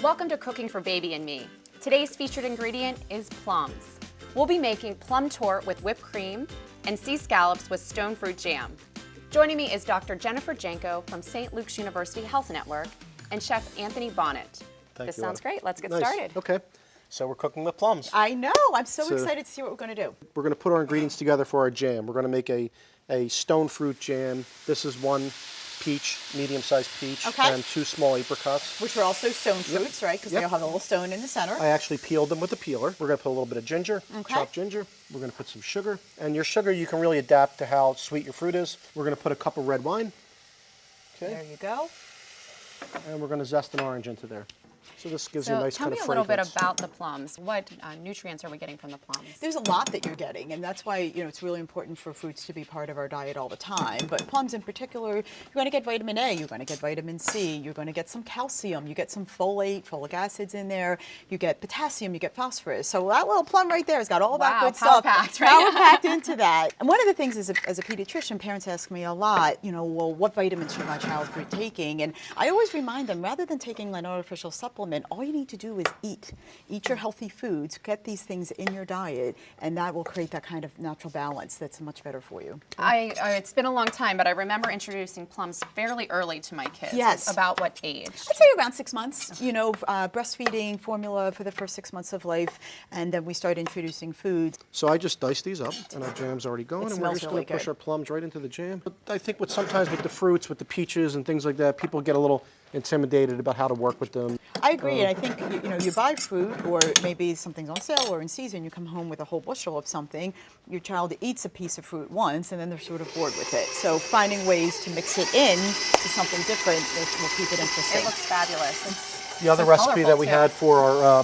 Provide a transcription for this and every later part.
Welcome to Cooking for Baby and Me. Today's featured ingredient is plums. We'll be making plum torte with whipped cream and sea scallops with stone fruit jam. Joining me is Dr. Jennifer Janko from St. Luke's University Health Network and Chef Anthony Bonett. Thank this you, sounds Anna. great. Let's get Nice. started. Okay, so we're cooking with plums. I know. I'm so So- excited to see what we're going to do. We're going to put our ingredients together for our jam. We're going to make a stone fruit jam. This is one peach, medium-sized peach, Okay. and 2 small apricots. Which are also stone fruits, right? Because Yep. they all have a little stone in the center. I actually peeled them with a peeler. We're going to put a little bit of ginger, Okay. chopped ginger. We're going to put some sugar. And your sugar, you can really adapt to how sweet your fruit is. We're going to put a cup of red wine. There Okay. you go. And we're going to zest an orange into there. So this gives you a So nice tell kind me of a little bit fragrance. about the plums. What nutrients are we getting from the plums? There's a lot that you're getting, and that's why it's really important for fruits to be part of our diet all the time. But plums in particular, you're going to get vitamin A, you're going to get vitamin C, you're going to get some calcium, you get some folate, folic acids in there, you get potassium, you get phosphorus. So that little plum right there has got all that Wow, good stuff. power-packed, right? Power-packed into that. And one of the things as a pediatrician, parents ask me a lot, well, what vitamins should my child be taking? And I always remind them, rather than taking an artificial supplement, all you need to do is eat. Eat your healthy foods, get these things in your diet, and that will create that kind of natural balance that's much better for you. It's been a long time, but I remember introducing plums fairly early to my kids. Yes. About what age? I'd say around 6 months, breastfeeding formula for the first 6 months of life, and then we start introducing foods. So I just diced these up, and our jam's already going, It and we're smells just really going to push good. our plums right into the jam. But I think sometimes with the fruits, with the peaches and things like that, people get a little intimidated about how to work with them. I agree, and I think you buy fruit, or maybe something's on sale or in season. You come home with a whole bushel of something. Your child eats a piece of fruit once, and then they're sort of bored with it. So finding ways to mix it in to something different will keep it interesting. It looks fabulous. It's The other so recipe that colorful, we too. had for our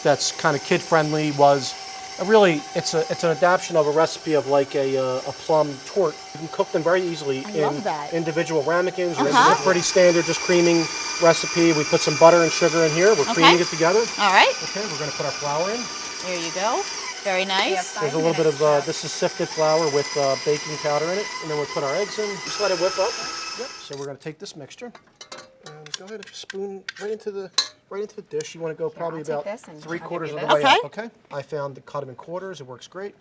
that's kind of kid friendly was it's an adaptation of a recipe of like a plum torte. You can cook them very easily I in love that. individual ramekins. Uh-huh. It's a pretty standard, just creaming recipe. We put some butter and sugar in here. We're creaming it together. All right, Okay, we're going to put our flour in. there you go. Very nice. Yep. There's a little bit of this is sifted flour with baking powder in it, and then we'll put our eggs in. Just let it whip up. Yep. So we're going to take this mixture and go ahead and just spoon right into the dish. You want to go probably I'll take about this and I'll 3/4 give of you the way this. up. Okay. I found to cut them in quarters. It works great.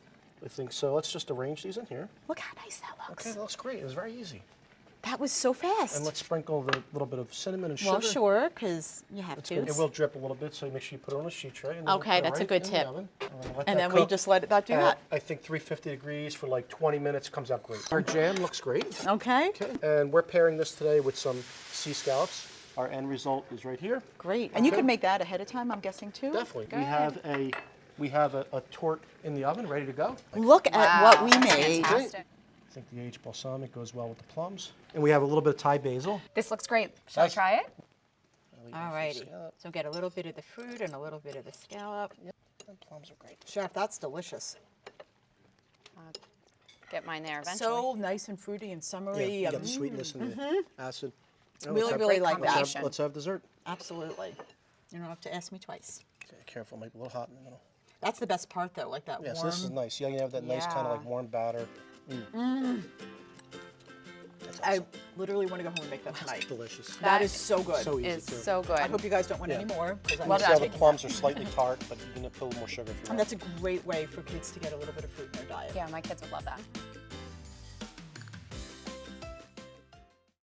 I think so. Let's just arrange these in here. Look how nice that looks. Okay, that looks great. It was very easy. That was so fast. And let's sprinkle the little bit of cinnamon and sugar. Well, sure, because you have to. It will drip a little bit, so make sure you put it on a sheet tray. And then Okay, we'll put it that's a right good in the tip. oven. And then let And that then we cook just let it do at, that. I think 350 degrees for like 20 minutes. Comes out great. Our jam looks great. Okay, Okay, and we're pairing this today with some sea scallops. Our end result is right here. great. And you Okay. could make that ahead of time, I'm guessing, too? Definitely. Good. We have a torte in the oven ready to go. Look at what we made. Fantastic. I think the aged balsamic goes well with the plums. And we have a little bit of Thai basil. This looks great. Shall I Nice. try it? All righty. So get a little bit of the fruit and a little bit of the scallop. And plums are great. Chef, that's delicious. Get mine there eventually. So nice and fruity and summery. You got the sweetness and the acid. Now Really, let's have- really like great that. combination. Let's have dessert. Absolutely. You don't have to ask me twice. Okay, careful, make it a little hot in the middle. That's the best part, though, like that Yeah, warm. so this is nice. Yeah, you have that nice kind of Yeah. like warm batter. That's I awesome. literally want to go home and make that tonight. Delicious. That is so good. So easy Is too. so good. I hope you guys don't want Yeah. any more. 'Cause I'm Well just done. See how the taking plums that. are slightly tart, but you can put a little more sugar if you And want. that's a great way for kids to get a little bit of fruit in their diet. Yeah, my kids would love that.